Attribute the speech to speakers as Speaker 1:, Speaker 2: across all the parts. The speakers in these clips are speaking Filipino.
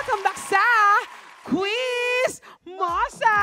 Speaker 1: Welcome back sa Quiz Mosa!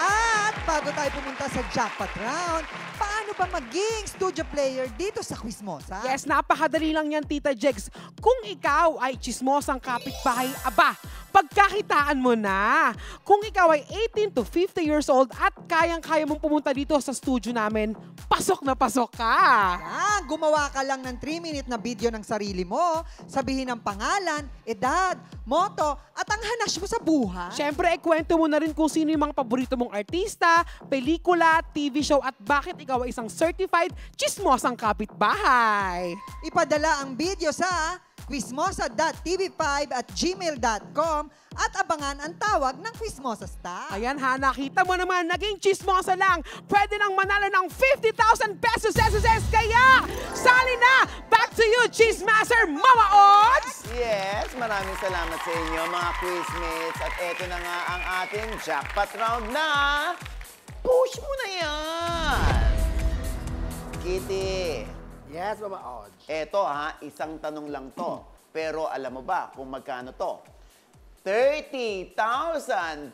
Speaker 2: At bago tayo pumunta sa jackpot round, paano ba maging studio player dito sa Quizmosa?
Speaker 1: Yes, napakadali lang yan, Tita Jegs. Kung ikaw ay chismosang kapitbahay, aba, pagkakitaan mo na. Kung ikaw ay 18 to 50 years old at kayang-kaya mong pumunta dito sa studio namin, pasok na pasok ka!
Speaker 2: Yan, gumawa ka lang ng 3-minute na video ng sarili mo, sabihin ang pangalan, edad, moto, at ang hanas mo sa buhay.
Speaker 1: Siyempre, ikwento mo na rin kung sino yung mga paborito mong artista, pelikula, TV show, at bakit ikaw ay isang certified chismosang kapitbahay.
Speaker 2: Ipadala ang video sa quizmosa.tv5@gmail.com at abangan ang tawag ng Quizmosa Star.
Speaker 1: Ayan ha, nakita mo naman, naging chismosa lang. Pwede nang manalo ng 50,000 pesos SSS. Kaya, sali na! Back to you, Chismaster Mama Odds!
Speaker 3: Yes, maraming salamat sa inyo mga quizmates. At eto na nga ang ating jackpot round na push mo na yan! Kitty,
Speaker 4: Yes, Mama Odds.
Speaker 3: eto ha, isang tanong lang to. Pero alam mo ba kung magkano to? 30,000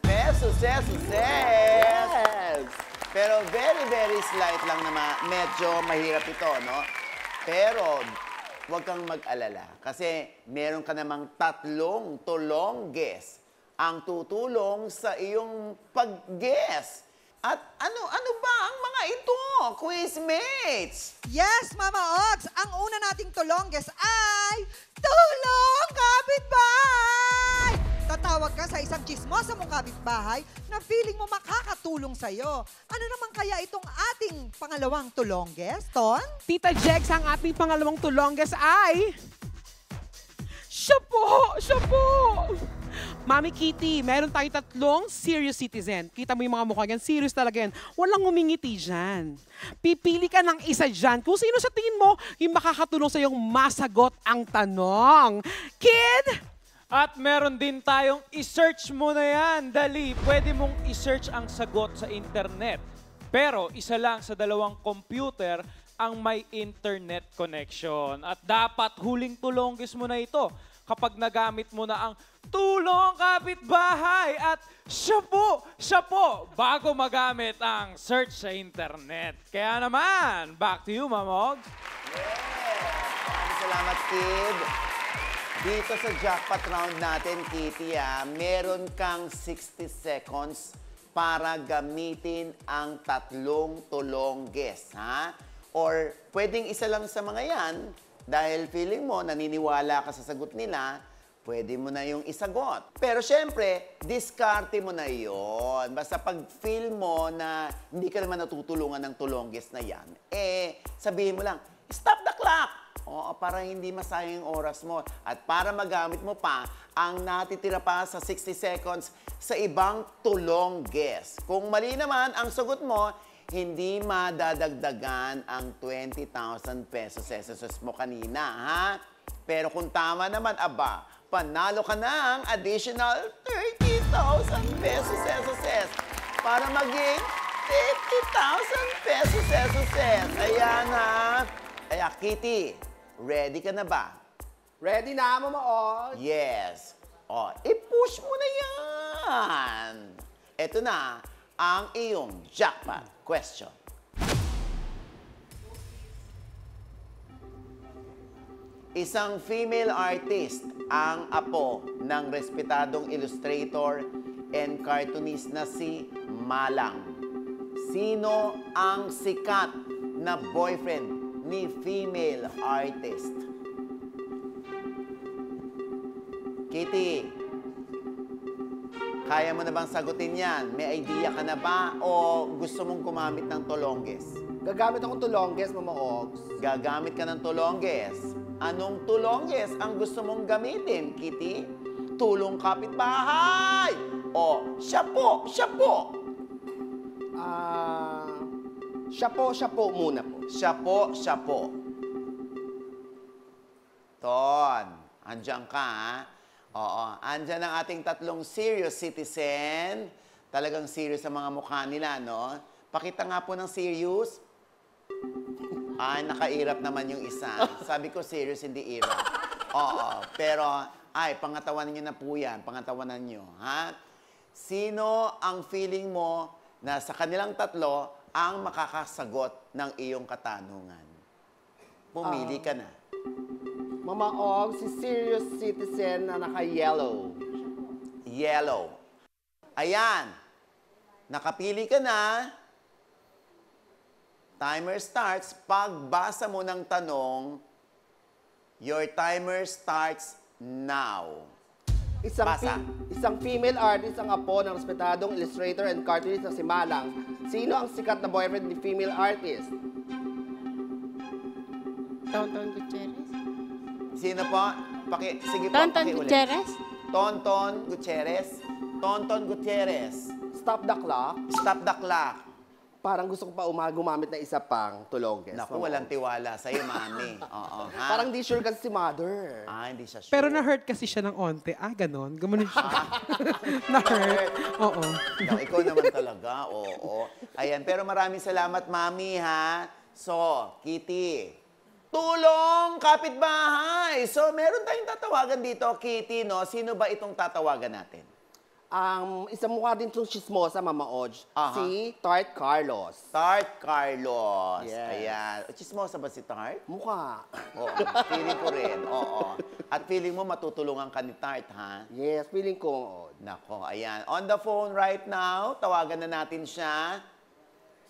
Speaker 3: pesos SSS! Pero very, very slight lang naman. Medyo mahirap ito, no? Pero huwag kang mag-alala. Kasi meron ka namang 3 tulong guess ang tutulong sa iyong pag-guess. At ano ba ang mga ito, quizmates?
Speaker 2: Yes, Mama Ogs! Ang una nating tulongges ay Tulong Kapitbahay! Tatawag ka sa isang chismosa mong kapitbahay na feeling mo makakatulong sa'yo. Ano naman kaya itong ating pangalawang tulongges, Ton?
Speaker 1: Tita Jegs, ang ating pangalawang tulongges ay... Siya po! Mami Kitty, meron tayo 3 serious citizen. Kita mo yung mga mukha yan, serious talaga yan. Walang umingiti dyan. Pipili ka ng isa dyan. Kung sino sa tingin mo, yung makakatulong sa yung masagot ang tanong. Kid!
Speaker 5: At meron din tayong i-search mo na yan. Dali, pwede mong i-search ang sagot sa internet. Pero isa lang sa 2 computer ang may internet connection. At dapat huling tulonggis mo na ito kapag nagamit mo na ang Tulong Kapitbahay at siya po, bago magamit ang search sa internet. Kaya naman, back to you, Mamog.
Speaker 3: Maraming salamat, Kid. Dito sa jackpot round natin, Kitty, meron kang 60 seconds para gamitin ang 3 tulong guess, ha? Or pwedeng isa lang sa mga yan, dahil feeling mo, naniniwala ka sa sagot nila, pwede mo na yung isagot. Pero syempre, diskarte mo na yon. Basta pag feel mo na hindi ka naman natutulungan ng tulongges na yan, sabihin mo lang, stop the clock! Oo, para hindi masayang yung oras mo. At para magamit mo pa ang natitira pa sa 60 seconds sa ibang tulongges. Kung mali naman ang sagot mo, hindi madadagdagan ang 20,000 pesos SSS mo kanina, ha? Pero kung tama naman, aba, panalo ka ng additional 30,000 pesos SSS para maging 50,000 pesos SSS. Ayan, ha? Kaya, Kitty, ready ka na ba?
Speaker 4: Ready na, Mama Odds?
Speaker 3: Yes. O, i-push mo na yan. Ito na ang iyong jackpot question. Isang female artist ang apo ng respetadong illustrator and cartoonist na si Malang. Sino ang sikat na boyfriend ni female artist? Kitty, kaya mo na bang sagutin yan? May idea ka na ba o gusto mong gumamit ng tulongges?
Speaker 4: Gagamit akong tulongges, Mama Odds.
Speaker 3: Gagamit ka ng tulongges. Anong tulongges ang gusto mong gamitin, Kitty? Tulong kapitbahay! O, siya po!
Speaker 4: Siya po muna po.
Speaker 3: Siya po. Ton, andyan ka, ha? Oo, andyan ang ating 3 serious citizen. Talagang serious sa mga mukha nila, no? Pakita nga po ng serious. Ay, nakairap naman yung isa. Sabi ko serious, hindi irap. Oo, pero Ay, pangatawanan nyo na po yan. Pangatawanan nyo, ha? Sino ang feeling mo na sa kanilang tatlo ang makakasagot ng iyong katanungan? Pumili ka na.
Speaker 4: Mama Og, si serious citizen na naka-yellow.
Speaker 3: Yellow. Ayan. Nakapili ka na. Timer starts. Pagbasa mo ng tanong, your timer starts now. Basa.
Speaker 4: Isang female artist ang apo ng respetadong illustrator and cartoonist na si Malang. Sino ang sikat na boyfriend ni female artist?
Speaker 6: Tonton Gutierrez?
Speaker 3: Sino po? Sige po,
Speaker 6: Tonton
Speaker 3: pakiulit.
Speaker 6: Gutierrez?
Speaker 3: Tonton Gutierrez. Tonton Gutierrez.
Speaker 4: Stop the clock.
Speaker 3: Stop the clock.
Speaker 4: Parang gusto ko pa gumamit na isa pang tulongges.
Speaker 3: Naku,
Speaker 4: Mama
Speaker 3: walang
Speaker 4: Og.
Speaker 3: tiwala sa'yo, mami. Oo, ha?
Speaker 4: Parang di sure kasi si mother.
Speaker 3: Hindi siya sure.
Speaker 1: Pero na-hurt kasi siya ng onte. Ganon. Gumanon siya. Na-hurt. Oo.
Speaker 3: No, ikaw naman talaga, oo. Ayan, pero maraming salamat, mami, ha? So, Kitty, tulong kapitbahay! So, meron tayong tatawagan dito, Kitty, no? Sino ba itong tatawagan natin?
Speaker 4: Isang mukha din itong chismosa, Mama Og.
Speaker 3: Aha.
Speaker 4: Si Tart Carlos.
Speaker 3: Tart Carlos.
Speaker 4: Yes.
Speaker 3: Ayan. Chismosa ba si Tart?
Speaker 4: Mukha.
Speaker 3: Oo, feeling ko rin, oo. At feeling mo matutulungan ka ni Tart, ha?
Speaker 4: Yes, feeling ko, Mama Og.
Speaker 3: Nako, ayan. On the phone right now, tawagan na natin siya.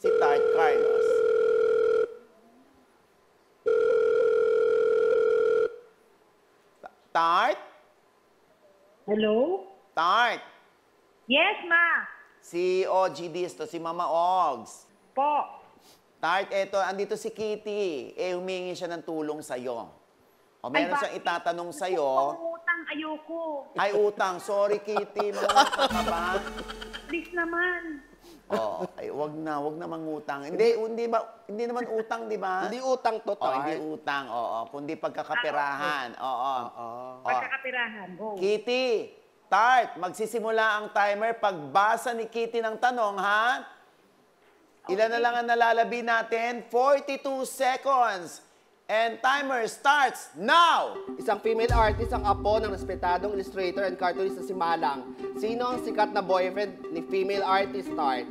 Speaker 3: Si Tart Carlos. Tart?
Speaker 7: Hello?
Speaker 3: Tart?
Speaker 7: Yes, ma.
Speaker 3: Si OGDs to, si Mama Ogs.
Speaker 7: Po.
Speaker 3: Tart, eto, andito si Kitty. Humingi siya ng tulong sa'yo. O, meron siyang itatanong sa'yo.
Speaker 7: Utang, ayoko.
Speaker 3: Ay, utang. Sorry, Kitty. Mangutang ka ba?
Speaker 7: Please naman.
Speaker 3: Oo. Ay, wag na mangutang. Hindi naman utang, di ba?
Speaker 4: Hindi utang to,
Speaker 3: Oh,
Speaker 4: Tart.
Speaker 3: hindi utang, oo. Kundi pagkakaperahan. Oo.
Speaker 7: Pagkakapirahan. Go.
Speaker 3: Kitty, Tart, magsisimula ang timer pagbasa ni Kitty ng tanong, ha? Ilan na lang ang nalalabi natin? 42 seconds. And timer starts now!
Speaker 4: Isang female artist ang apo ng respetadong illustrator and cartoonist na si Malang. Sino ang sikat na boyfriend ni female artist, Tart?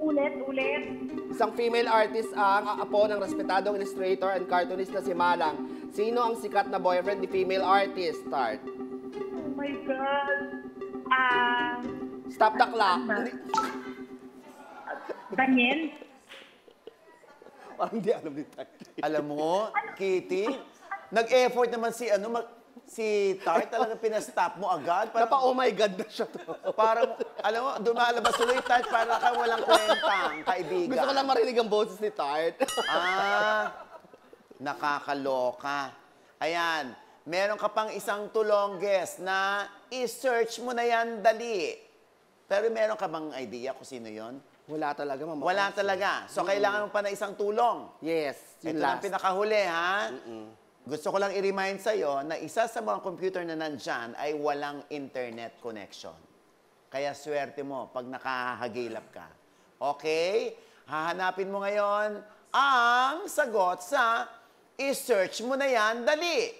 Speaker 7: Ulit.
Speaker 4: Isang female artist ang apo ng respetadong illustrator and cartoonist na si Malang. Sino ang sikat na boyfriend ni female artist, Tart?
Speaker 7: Oh my God.
Speaker 4: Stop the clock.
Speaker 7: Daniel?
Speaker 4: Parang hindi alam ni Tart.
Speaker 3: Alam mo, Kitty, nag-effort naman si Tart, talaga pinastop mo agad.
Speaker 4: Oh my God na siya to.
Speaker 3: Parang, alam mo, dumalabas tuloy Tart para ka walang kwentang kaibigan.
Speaker 4: Gusto ko lang marinig ang boses ni Tart.
Speaker 3: Nakakaloka. Ayan, meron ka pang isang tulongges na i-search mo na yan dali. Pero meron ka bang idea kung sino yon?
Speaker 4: Wala talaga, Mama.
Speaker 3: Wala talaga. So, kailangan mo pa na isang tulong.
Speaker 4: Yes,
Speaker 3: Ito
Speaker 4: yun
Speaker 3: na ang
Speaker 4: last.
Speaker 3: pinakahuli, ha? Gusto ko lang i-remind sa'yo na isa sa mga computer na nandyan ay walang internet connection. Kaya swerte mo pag nakahagilap ka. Okay? Hahanapin mo ngayon ang sagot sa i-search mo na yan dali.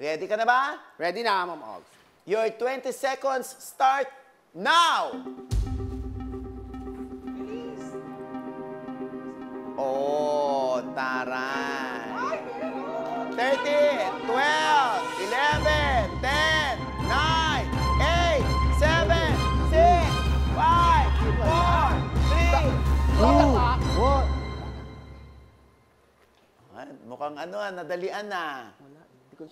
Speaker 3: Ready ka na ba?
Speaker 4: Ready na, Mama Og.
Speaker 3: Your 20 seconds start now! Oh, taray. 13, 12, 11, 10, 9, 8, 7, 6, 5, 4, 3, 2, 1. Mukhang nadalian na.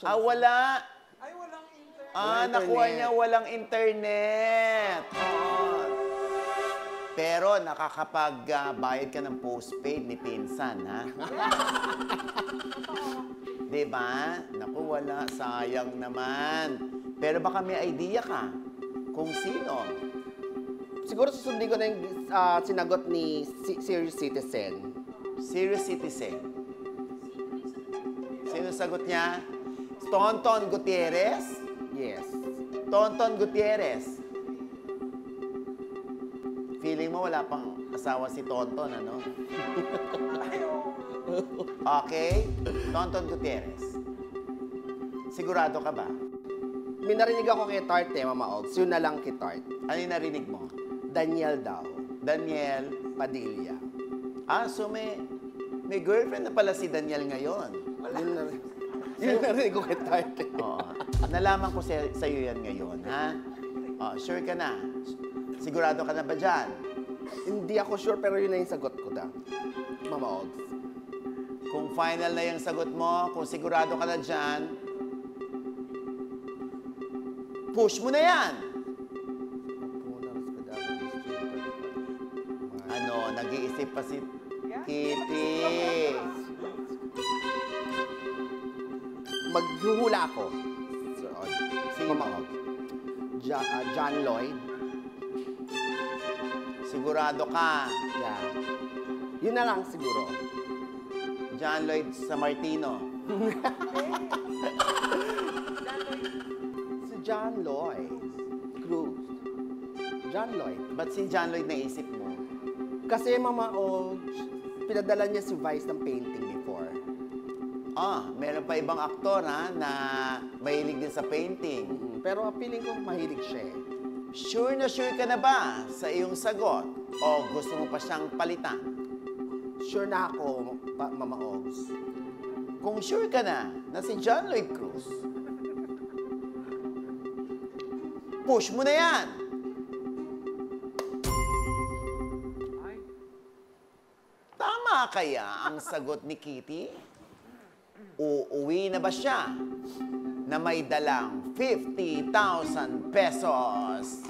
Speaker 3: Wala.
Speaker 1: Ay, walang internet.
Speaker 3: Nakuha niya walang internet. Oo. Pero nakakapag-bayad ka ng postpaid ni Pinsan, ha? Diba? Naku, wala. Sayang naman. Pero baka may idea ka kung sino.
Speaker 4: Siguro susundin ko na yung sinagot ni Serious Citizen.
Speaker 3: Serious Citizen. Sino sagot niya? Tonton Gutierrez?
Speaker 4: Yes.
Speaker 3: Tonton Gutierrez. Feeling mo wala pang asawa si Tonton, ano? Okay? Tonton Gutierrez. Sigurado ka ba?
Speaker 4: May narinig ako kay Tart Mama Ogs. Yun na lang kay Tart.
Speaker 3: Ano yung narinig mo?
Speaker 4: Daniel daw.
Speaker 3: Daniel?
Speaker 4: Padilla.
Speaker 3: Ah, so may girlfriend na pala si Daniel ngayon.
Speaker 4: Yun narinig ko kay Tart.
Speaker 3: Oo. Nalaman ko sa'yo yan ngayon, ha? Sure ka na? Sigurado ka na ba dyan?
Speaker 4: Hindi ako sure pero yun na yung sagot ko daw. Mama Ogs.
Speaker 3: Kung final na yung sagot mo, kung sigurado ka na dyan, push mo na yan! Ano, nag-iisip pa si Kitty.
Speaker 4: Maghuhula ako.
Speaker 3: Sino?
Speaker 4: Mama Ogs. John Lloyd.
Speaker 3: Sigurado ka.
Speaker 4: Yeah. Yun na lang siguro.
Speaker 3: John Lloyd Sammartino.
Speaker 4: Si John Lloyd Cruz. John Lloyd.
Speaker 3: Ba't si John Lloyd naisip mo?
Speaker 4: Kasi Mama Ogs, pinadala niya si Vice ng painting before.
Speaker 3: Meron pa ibang aktor, ha, na mahilig din sa painting.
Speaker 4: Pero feeling ko mahilig siya eh.
Speaker 3: Sure na sure ka na ba sa iyong sagot? O gusto mo pa siyang palitan?
Speaker 4: Sure na ako, Mama Ogs.
Speaker 3: Kung sure ka na si John Lloyd Cruz, push mo na yan! Tama kaya ang sagot ni Kitty? Uuwi na ba siya na may dalang 50,000 pesos?